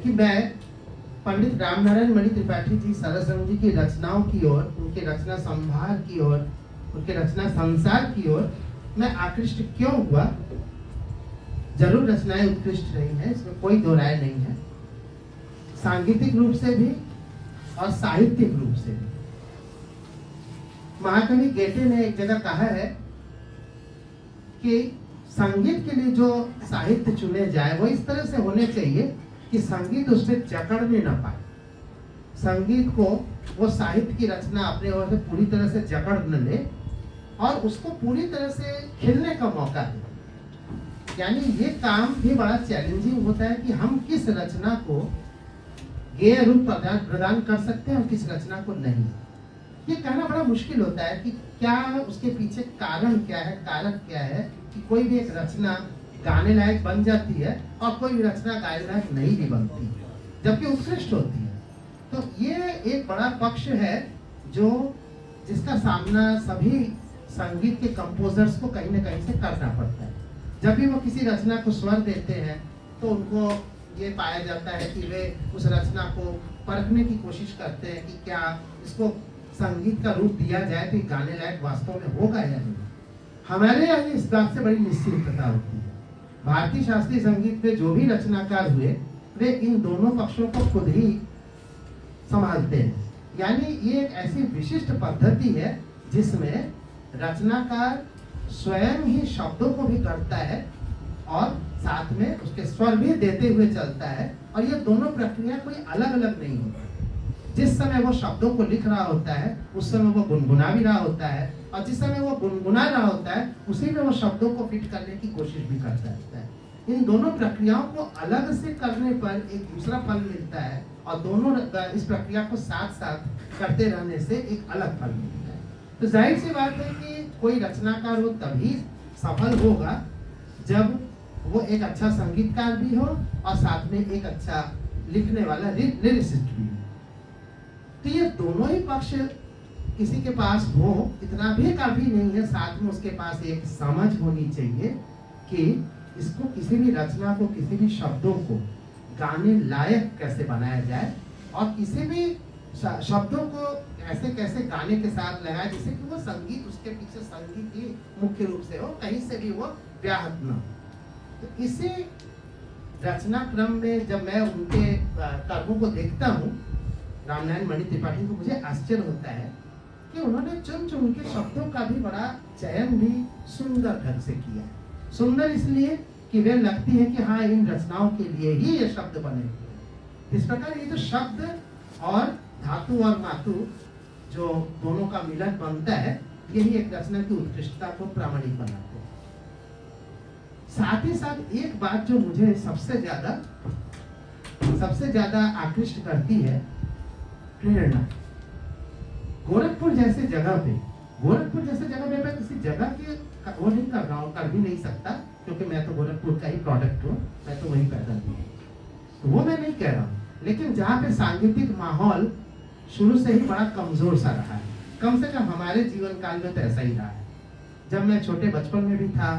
कि मैं पंडित रामनारायण मणि त्रिपाठी जी सरस्वती जी की रचनाओं की ओर, उनके रचना संभार की ओर, उनके रचना संसार की ओर मैं आकृष्ट क्यों हुआ। जरूर रचनाएं उत्कृष्ट रही हैं, इसमें कोई दो राय नहीं है, सांगीतिक रूप से भी और साहित्यिक रूप से भी। महाकवि गेटे ने एक जगह कहा है कि संगीत के लिए जो साहित्य चुने जाए वो इस तरह से होने चाहिए कि संगीत उस पर जकड़ने ना पाए, संगीत को वो साहित्य की रचना अपने ओर से पूरी तरह से जकड़ न ले और उसको पूरी तरह से खिलने का मौका दे। यानी ये काम भी बड़ा चैलेंजिंग होता है कि हम किस रचना को गेय रूप प्रदान कर सकते हैं और किस रचना को नहीं। ये कहना बड़ा मुश्किल होता है कि क्या उसके पीछे कारण क्या है, कारक क्या है कि कोई भी एक रचना गाने लायक बन जाती है और कोई भी रचना गाने लायक नहीं भी बनती जबकि उत्कृष्ट होती है। तो ये एक बड़ा पक्ष है जो जिसका सामना सभी संगीत के कंपोजर्स को कहीं ना कहीं से करना पड़ता है। जब भी वो किसी रचना को स्वर देते हैं तो उनको ये पाया जाता है कि वे उस रचना को परखने की कोशिश करते हैं कि क्या इसको संगीत का रूप दिया जाए तो गाने लायक वास्तव में होगा या नहीं। हमारे यहाँ इस बात से बड़ी निश्चिंतता होती है। भारतीय शास्त्रीय संगीत में जो भी रचनाकार हुए वे इन दोनों पक्षों को खुद ही संभालते हैं। यानी ये एक ऐसी विशिष्ट पद्धति है जिसमें रचनाकार स्वयं ही शब्दों को भी करता है और साथ में उसके स्वर भी देते हुए चलता है और ये दोनों प्रक्रिया कोई अलग अलग नहीं होती। जिस समय वो शब्दों को लिख रहा होता है उस समय वो गुनगुना भी रहा होता है और जिस समय वो गुनगुना रहा होता है उसी में वो शब्दों को फिट करने की कोशिश भी करता रहता है। इन दोनों प्रक्रियाओं को अलग से करने पर एक दूसरा फल मिलता है और दोनों इस प्रक्रिया को साथ साथ करते रहने से एक अलग फल मिलता है। तो जाहिर सी बात है कि कोई रचनाकार हो तभी सफल होगा जब वो एक अच्छा संगीतकार भी हो और साथ में एक अच्छा लिखने वाला लिरिसिस्ट भी हो। तो ये दोनों ही पक्ष किसी के पास हो इतना भी काफी नहीं है, साथ में उसके पास एक समझ होनी चाहिए कि इसको किसी भी रचना को, किसी भी शब्दों को गाने लायक कैसे बनाया जाए और किसी भी शब्दों को ऐसे कैसे गाने के साथ लगाए जिससे कि वो संगीत उसके पीछे संगीत ही मुख्य रूप से हो, कहीं से भी वो व्याहत न हो। तो इसी रचना क्रम में जब मैं उनके कर्मों को देखता हूँ रामनारायण मणि त्रिपाठी को, मुझे आश्चर्य होता है कि उन्होंने चुन चुन के शब्दों का भी बड़ा चयन भी सुंदर ढंग से किया है। सुंदर इसलिए कि वे लगती है कि हाँ इन रचनाओं के लिए ही ये शब्द बने हुए। इस प्रकार ये जो शब्द और धातु और मातु जो दोनों का मिलन बनता है यही एक रचना की उत्कृष्टता को प्रामाणिक बनाते हैं। साथ ही साथ एक बात जो मुझे सबसे ज्यादा आकृष्ट करती है, प्रेरणा। गोरखपुर जैसे जगह पे मैं किसी जगह के वो नहीं कर रहा हूँ, कर भी नहीं सकता क्योंकि मैं तो गोरखपुर का ही प्रोडक्ट हूँ, मैं तो वहीं पैदा हुआ हूँ, तो वो मैं नहीं कह रहा हूँ। लेकिन जहाँ पे सांगीतिक माहौल शुरू से ही बड़ा कमजोर सा रहा है, कम से कम हमारे जीवन काल में तो ऐसा ही रहा है। जब मैं छोटे बचपन में भी था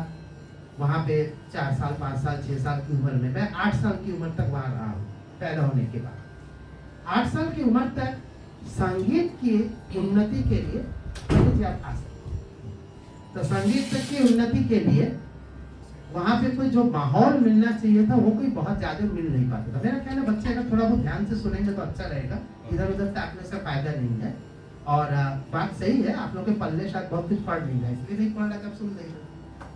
वहाँ पे 4 साल 5 साल 6 साल की उम्र में, मैं 8 साल की उम्र तक वहाँ रहा हूँ पैदा होने के बाद। 8 साल की उम्र तक संगीत की उन्नति के लिए आप आ सकते, तो संगीत की उन्नति के लिए वहाँ पे कोई जो माहौल मिलना चाहिए था वो कोई बहुत ज्यादा मिल नहीं पाता था। मेरा कहना बच्चे अगर थोड़ा बहुत ध्यान से सुनेंगे तो अच्छा रहेगा, इधर उधर ताकने से फायदा नहीं है। और बात सही है, आप लोग के पल्ले शायद बहुत कुछ पढ़ नहीं रहा, इसलिए नहीं पढ़ रहा कब सुन लेंगे।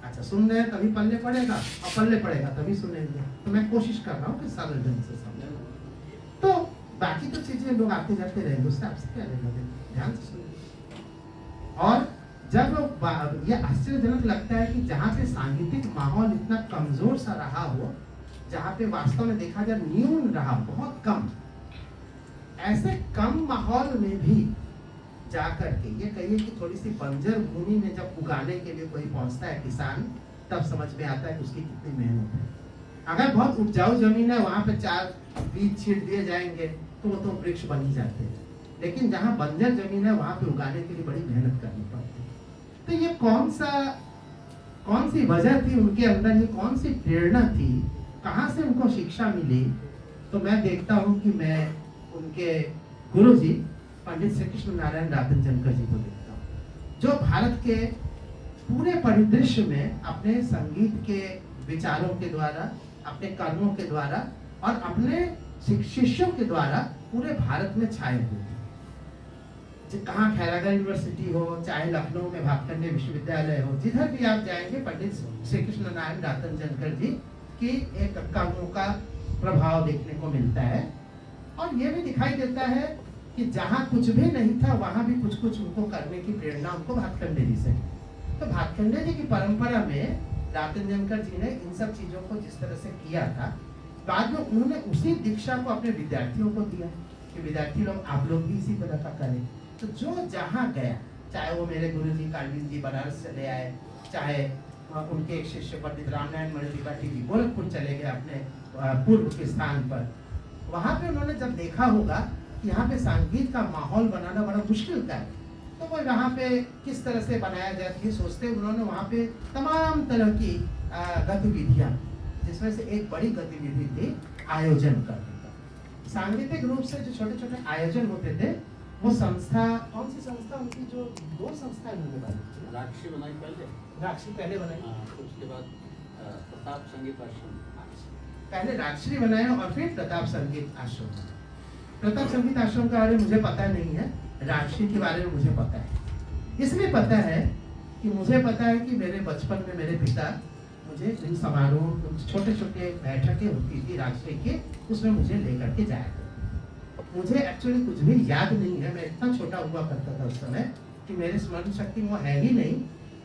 अच्छा सुन रहे हैं तभी पल्ले पड़ेगा और पल्ले पड़ेगा तभी सुनेंगे। तो मैं कोशिश कर रहा हूँ कि सरल ढंग से समझें। तो बाकी तो चीजें लोग आते जाते रहेंगे, उससे आपसे क्या लेना देना, ध्यान से सुनिए। और जब ये आश्चर्यजनक लगता है कि जहाँ पे सांगीतिक माहौल इतना कमजोर सा रहा हो, जहाँ पे वास्तव में देखा जाए न्यून रहा, बहुत कम, ऐसे कम माहौल में भी जाकर के ये कहिए कि थोड़ी सी बंजर भूमि में जब उगाने के लिए कोई पहुंचता है किसान, तब समझ में आता है कि उसकी कितनी मेहनत है। अगर बहुत उपजाऊ जमीन है वहां पे 4 बीज छींट दिए जाएंगे तो वो तो वृक्ष बन ही जाते हैं, लेकिन जहाँ बंजर जमीन है वहां पे उगाने के लिए बड़ी मेहनत करनी पड़ती है। तो ये कौन सी वजह थी उनके अंदर, ये कौन सी प्रेरणा थी, कहाँ से उनको शिक्षा मिली तो मैं देखता हूँ कि मैं उनके गुरु जी पंडित श्री कृष्ण नारायण रातनजनकर जी को देखता हूँ, जो भारत के पूरे परिदृश्य में अपने संगीत के विचारों के द्वारा, अपने कर्मों के द्वारा और अपने शिष्यों के द्वारा पूरे भारत में छाए हुए थे। कहाँ खैरागढ़ यूनिवर्सिटी हो, चाहे लखनऊ में भातखंडे विश्वविद्यालय हो, जिधर भी आप जाएंगे पंडित श्री कृष्ण नारायण रातनजनकर जी की एक कर्मों का प्रभाव देखने को मिलता है। और ये भी दिखाई देता है कि जहाँ कुछ भी नहीं था वहां भी कुछ कुछ उनको करने की प्रेरणा उनको भातखंडे जी से। तो भातखंडे जी की परंपरा में रातनजनकर जी ने इन सब चीजों को जिस तरह से किया था, बाद में उन्होंने उसी दीक्षा को अपने विद्यार्थियों को दिया कि विद्यार्थी लोग आप लोग भी इसी तरह का करें। तो जो जहाँ गया, चाहे वो मेरे गुरु जी कालवीन जी बनारस चले आए, चाहे उनके एक शिष्य पंडित रामनारायण मल्लिबाटी जी गोरखपुर चले गए अपने पूर्व के स्थान पर, वहां पे उन्होंने जब देखा होगा कि यहाँ पे संगीत का माहौल बनाना बड़ा मुश्किल का है, तो वो यहाँ पे किस तरह से बनाया जाए ये सोचते उन्होंने वहाँ पे तमाम तरह की गतिविधियां, जिसमें से एक बड़ी गतिविधि थी आयोजन करने का। सांगीतिक रूप से जो छोटे छोटे आयोजन होते थे, वो संस्था, कौन सी संस्था उनकी, जो दो संस्थाएं उन्होंने बनाई, राक्षी बनाई पहले, राक्षी पहले बनाई, उसके बाद प्रताप संगीत आश्रम, पहले राक्षी बनाया और फिर प्रताप संगीत आश्रम। प्रताप संगीत आश्रम के बारे में मुझे पता नहीं है, राक्षी के बारे में मुझे पता है। इसलिए पता है कि मुझे पता है कि मेरे बचपन में मेरे पिता मुझे इन समारोह, छोटे छोटे बैठकें होती थी राक्षी के, उसमें मुझे लेकर के जाया। मुझे एक्चुअली कुछ भी याद नहीं है, मैं इतना छोटा हुआ करता था उस समय कि मेरे स्मरण शक्ति में वो है ही नहीं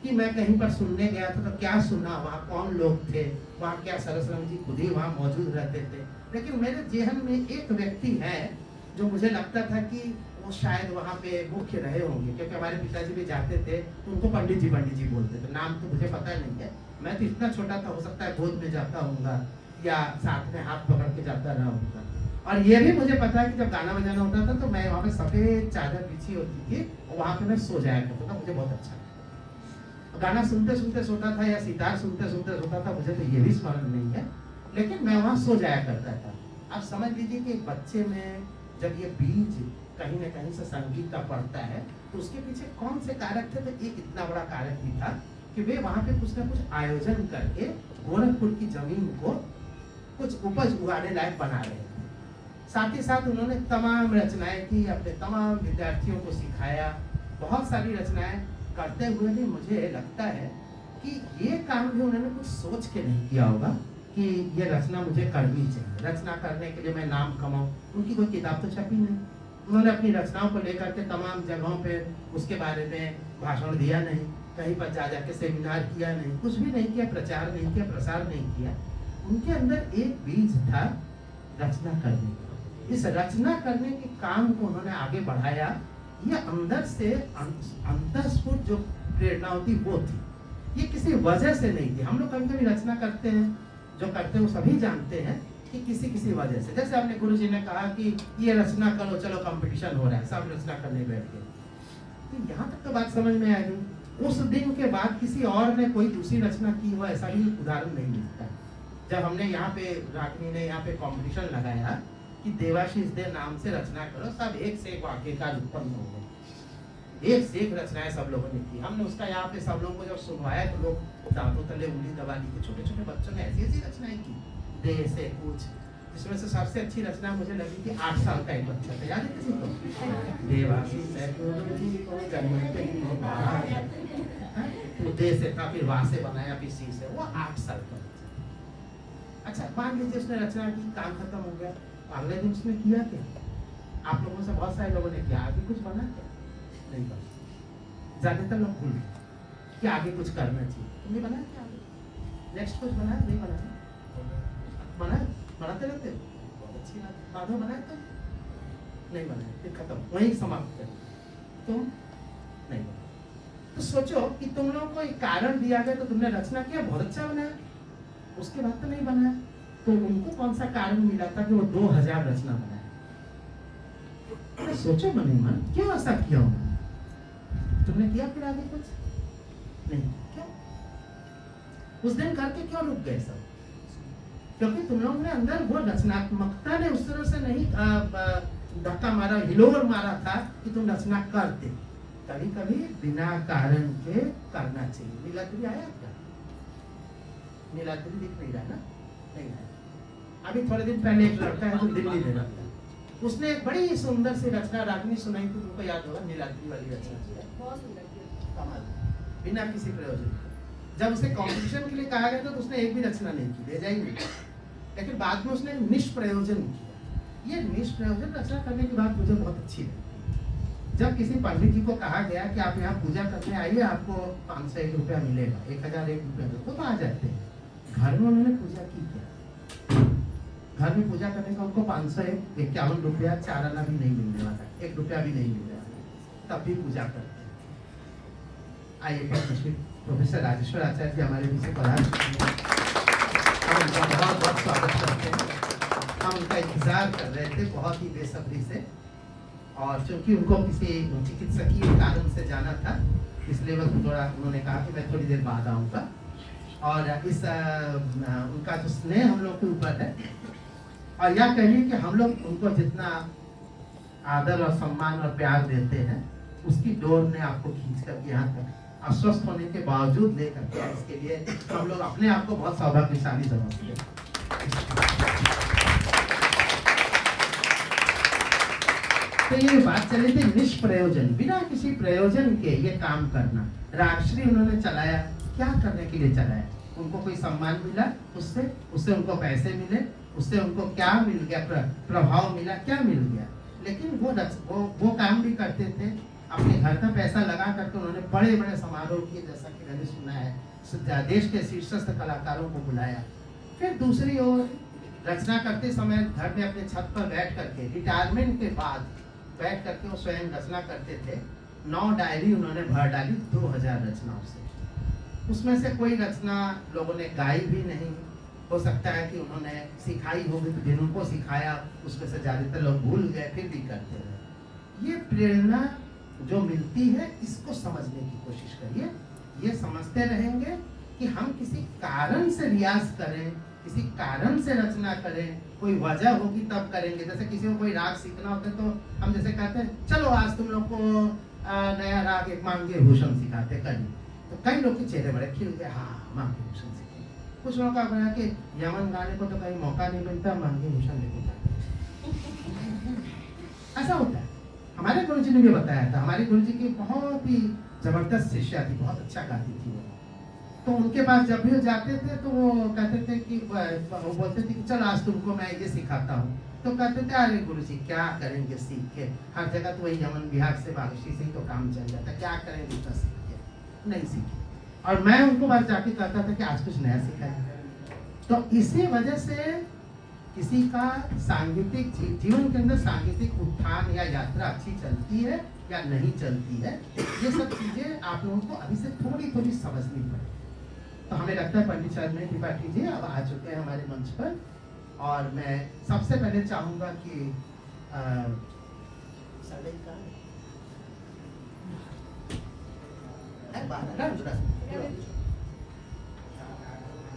कि मैं कहीं पर सुनने गया था तो क्या सुना, वहाँ कौन लोग थे, वहाँ क्या सरस्वती जी खुद ही वहाँ मौजूद रहते थे। लेकिन मेरे जेहन में एक व्यक्ति है जो मुझे लगता था कि वो शायद वहाँ पे मुख्य रहे होंगे, क्योंकि हमारे पिताजी भी जाते थे तो उनको पंडित जी बोलते थे। नाम तो मुझे पता नहीं है, मैं तो इतना छोटा था, हो सकता है गोद में जाता होऊंगा या साथ में हाथ पकड़ के जाता रहा होगा। और ये भी मुझे पता है कि जब गाना बजाना होता था तो मैं वहाँ पे सफेद चादर बिछी होती थी और वहाँ पे मैं सो जाया करता था, मुझे बहुत अच्छा लगता। गाना सुनते सुनते सोता था या सितार सुनते सुनते सोता था, मुझे तो ये भी स्मरण नहीं है, लेकिन मैं वहाँ सो जाया करता था। आप समझ लीजिए कि एक बच्चे में जब ये बीज कहीं न कहीं से संगीत का पड़ता है तो उसके पीछे कौन से कारक थे, तो एक इतना बड़ा कारक भी था कि वे वहाँ पे कुछ न कुछ आयोजन करके गोरखपुर की जमीन को कुछ उपज उगाने लायक बना रहे थे। साथ ही साथ उन्होंने तमाम रचनाएं की, अपने तमाम विद्यार्थियों को सिखाया। बहुत सारी रचनाएं करते हुए भी मुझे लगता है कि ये काम भी उन्होंने कुछ सोच के नहीं किया होगा कि ये रचना मुझे करनी चाहिए, रचना करने के लिए मैं नाम कमाऊं। उनकी कोई किताब तो छपी नहीं, उन्होंने अपनी रचनाओं को लेकर के तमाम जगहों पे उसके बारे में भाषण दिया नहीं, कहीं पर जा जाके सेमिनार किया नहीं, कुछ भी नहीं किया, प्रचार नहीं किया, प्रसार नहीं किया। उनके अंदर एक बीज था रचना करने का। इस रचना करने के काम को उन्होंने आगे बढ़ाया। ये अंदर से अंतस्फुट जो प्रेरणा होती वो थी, ये किसी वजह से नहीं थी। हम लोग कभी कभी रचना करते हैं, जो करते हैं वो सभी जानते हैं कि किसी किसी वजह से, जैसे आपने गुरु जी ने कहा कि ये रचना करो, चलो कंपटीशन हो रहा है, सब रचना करने बैठ गए, तो यहाँ तक तो बात समझ में आ गई। उस दिन के बाद किसी और ने कोई दूसरी रचना की हो ऐसा भी उदाहरण नहीं मिलता। जब हमने यहाँ पे रागनी ने यहाँ पे कंपटीशन लगाया कि देवाशीष दे नाम से रचना करो, सब एक से एक वाक्यकार उत्पन्न हो गए, एक से एक रचनाएं सब लोगों ने की। हमने उसका यहाँ पे सब लोगों को जब सुनवाया तो लोग दांतों तले उंगली दबा ली कि छोटे छोटे बच्चों ने ऐसी ऐसी रचनाएं की, दे से कुछ। जिसमें से सबसे अच्छी रचना मुझे लगी थी 8 साल का एक बच्चा था, याद है किसी को? देवाशीष दे से था, फिर वहां से बनाया, फिर सी से, वो 8 साल का बच्चा। अच्छा मान लीजिए उसने रचना की, काम खत्म हो गया, अगले दिन उसने किया क्या? आप लोगों से बहुत सारे लोगों ने किया, आगे कुछ बना क्या? नहीं बना। ज्यादातर लोग भूल कि आगे कुछ करना चाहिए। तुमने बनाया क्या? आगे नेक्स्ट कुछ बनाया? नहीं बनाया। बनाया, बनाते रहते, बहुत अच्छी बात। बाद में बनाया तो नहीं बनाया, फिर खत्म, वहीं समाप्त कर। तुम नहीं बनाया तो सोचो कि तुम लोगों को एक कारण दिया गया तो तुमने रचना किया, बहुत अच्छा बनाया, उसके बाद तो नहीं बनाया। तो उनको कौन सा कारण मिला था कि वो 2000 रचना बनाया? सोचो मन ही मन, क्यों ऐसा किया उन्होंने? तुमने किया फिर आगे कुछ नहीं? क्यों? उस दिन करके क्यों रुक गए सब? क्योंकि तुम लोगों ने अंदर वो रचनात्मकता ने उस तरह से नहीं धक्का मारा, हिलोर मारा था कि तुम रचना करते। कभी कभी बिना कारण के करना चाहिए। नीलाद्री आया क्या? नीलाद्री दिख नहीं रहा ना? नहीं आया। अभी थोड़े दिन पहले एक लड़का है जो दिल्ली में रहता है, उसने एक बड़ी सुंदर सी रचना रागनी सुनाई थी, तुमको याद होगा, नीलाद्री वाली रचना, बहुत सुंदर। कमाल, बिना किसी प्रयोजन के। जब उसे कंपटीशन के लिए कहा गया था तो उसने एक भी रचना नहीं की, भेजा ही नहीं, लेकिन बाद में उसने निष्प्रयोजन किया। ये निष्प्रयोजन रचना करने की बात मुझे बहुत अच्छी लगी। जब किसी पंडित जी को कहा गया कि आप यहाँ पूजा करने आइए, आपको 501 रुपया मिलेगा, 1001 रुपया, वो तो आ जाते हैं। घर में उन्होंने पूजा की क्या? घर में पूजा करने का उनको 551 रुपया 4 आना भी नहीं मिलने वाला, 1 रुपया भी नहीं मिलने वाला, तब भी पूजा करते हैं। आइए पद्मश्री प्रोफेसर राजेश्वर आचार्य जी हमारे बीच पधार चुके हैं। हम उनका बहुत बहुत स्वागत करते हैं। हम उनका इंतजार कर रहे थे बहुत ही बेसब्री से, और चूंकि उनको किसी चिकित्सकीय कारण से जाना था, इसलिए वो थोड़ा उन्होंने कहा कि मैं थोड़ी देर बाद आऊँगा। और इस उनका जो स्नेह हम लोग के ऊपर है, और यह कहिए कि हम लोग उनको जितना आदर और सम्मान और प्यार देते हैं, उसकी डोर ने आपको खींच करके यहाँ तक अस्वस्थ होने के बावजूद लेकर के, इसके लिए हम लोग अपने आप को बहुत सौभाग्यशाली समझते हैं। तो ये बात चली थी निष्प्रयोजन, बिना किसी प्रयोजन के ये काम करना। राजश्री उन्होंने चलाया, क्या करने के लिए चलाया? उनको कोई सम्मान मिला, उससे उनको पैसे मिले, उससे उनको क्या मिल गया? प्रभाव मिला, क्या मिल गया? लेकिन वो काम भी करते थे, अपने घर का पैसा लगा करके उन्होंने बड़े बड़े समारोह किए, जैसा कि मैंने सुना है, देश के शीर्षस्थ कलाकारों को बुलाया। फिर दूसरी ओर रचना करते समय घर में अपने छत पर बैठ करके, रिटायरमेंट के बाद बैठ करके वो स्वयं रचना करते थे। 9 डायरी उन्होंने भर डाली 2000 रचनाओं से। उसमें से कोई रचना लोगों ने गाई भी नहीं, हो सकता है कि उन्होंने सिखाई होगी, तो जिनको सिखाया उसमें से ज़्यादातर लोग भूल गए, फिर भी करते रहे। ये प्रेरणा जो मिलती है, इसको समझने की कोशिश करिए। ये समझते रहेंगे कि हम किसी कारण से रियाज करें, किसी कारण से रचना करें, कोई वजह होगी तब करेंगे। जैसे किसी को कोई राग सीखना होता है तो हम जैसे कहते हैं चलो आज तुम लोग को नया राग एक मांगे भूषण सिखाते, करिए। तो कई लोग के चेहरे बड़े खिल गए, हाँ मांगे भूषण सीखें। कुछ लोगों का बना के यमन गाने को तो कहीं मौका नहीं मिलता, मांगे भूषण लेके जाते। ऐसा होता है। हमारे गुरु जी ने भी बताया था, हमारे गुरु जी की बहुत ही जबरदस्त शिष्या थी, बहुत अच्छा गाती थी वो। तो उनके पास जब भी वो जाते थे तो वो कहते थे कि वो बोलते थे कि चल आज तुमको मैं ये सिखाता हूँ। तो कहते थे अरे गुरु जी क्या करेंगे सीख के, हर जगह तो वही यमन बिहार से बागेश्वरी से ही तो काम चल जाता, क्या करेंगे इतना सीख के? नहीं सीखे। और मैं उनको बात जाके कहता था कि आज कुछ नया सिखाया। तो इसी वजह से किसी का सांगीतिक जीवन के अंदर सांगीतिक उत्थान या यात्रा अच्छी चलती है या नहीं चलती है, ये सब चीजें आप लोगों को अभी से थोड़ी थोड़ी समझनी पड़ेगी। तो हमें लगता है पंडित शर्मा त्रिपाठी जी अब आ चुके हैं हमारे मंच पर, और मैं सबसे पहले चाहूंगा कि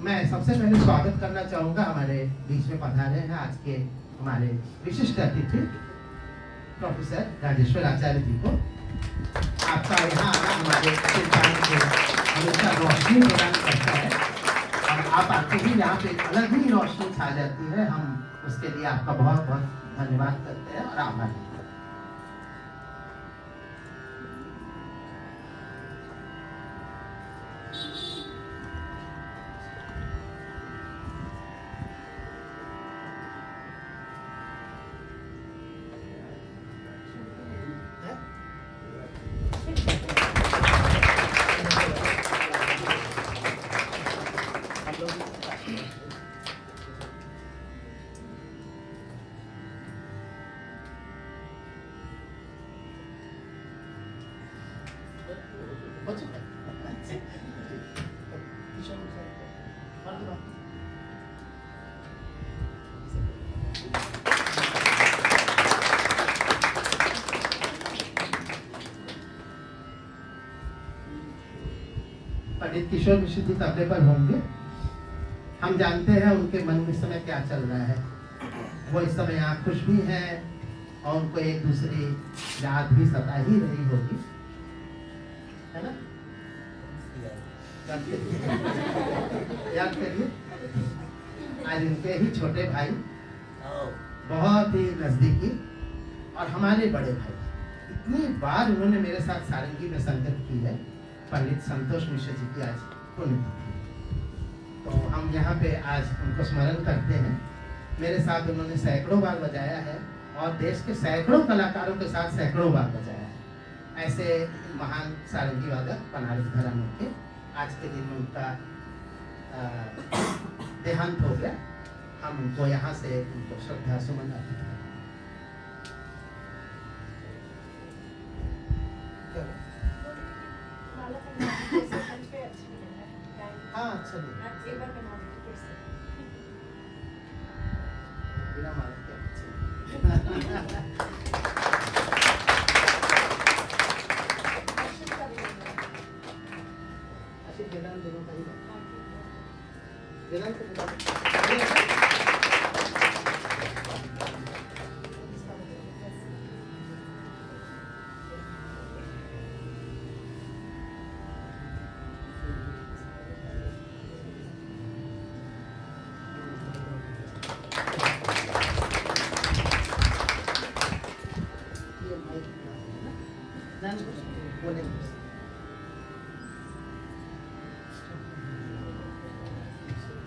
मैं सबसे पहले स्वागत करना चाहूंगा, हमारे बीच में पधारे हैं आज के हमारे विशिष्ट अतिथि प्रोफेसर राजेश्वर आचार्य जी को। आपका यहाँ आना हमारे सिद्धांत को हमेशा रोशनी प्रदान करता है, और आप आते ही यहाँ पे एक अलग ही रोशनी छा जाती है। हम उसके लिए आपका बहुत बहुत धन्यवाद करते हैं और आभार हैं। पंडित किशोर मिश्र जी तबले पर होंगे। हम जानते हैं उनके मन में इस समय क्या चल रहा है। वो इस समय यहाँ खुश भी हैं और उनको एक दूसरी याद भी सता ही रही होगी, है ना? याद करिए, आज उनके ही छोटे भाई, बहुत ही नजदीकी और हमारे बड़े भाई, इतनी बार उन्होंने मेरे साथ सारंगी में संगत की है। पंडित संतोष मिश्र जी की आज पुण्यतिथि, तो हम यहाँ पे आज उनको स्मरण करते हैं। मेरे साथ उन्होंने सैकड़ों बार बजाया है और देश के सैकड़ों कलाकारों के साथ सैकड़ों बार बजाया है। ऐसे महान सारंगी वादक बनारस घराने के आज के दिन उनका देहांत हो गया। हम उनको यहाँ से उनको श्रद्धा सुमन अर्पित करें। हाँ चलिए, बिना माला के अच्छा वेदांत दोनों का ही वेदांत बोलेंगे।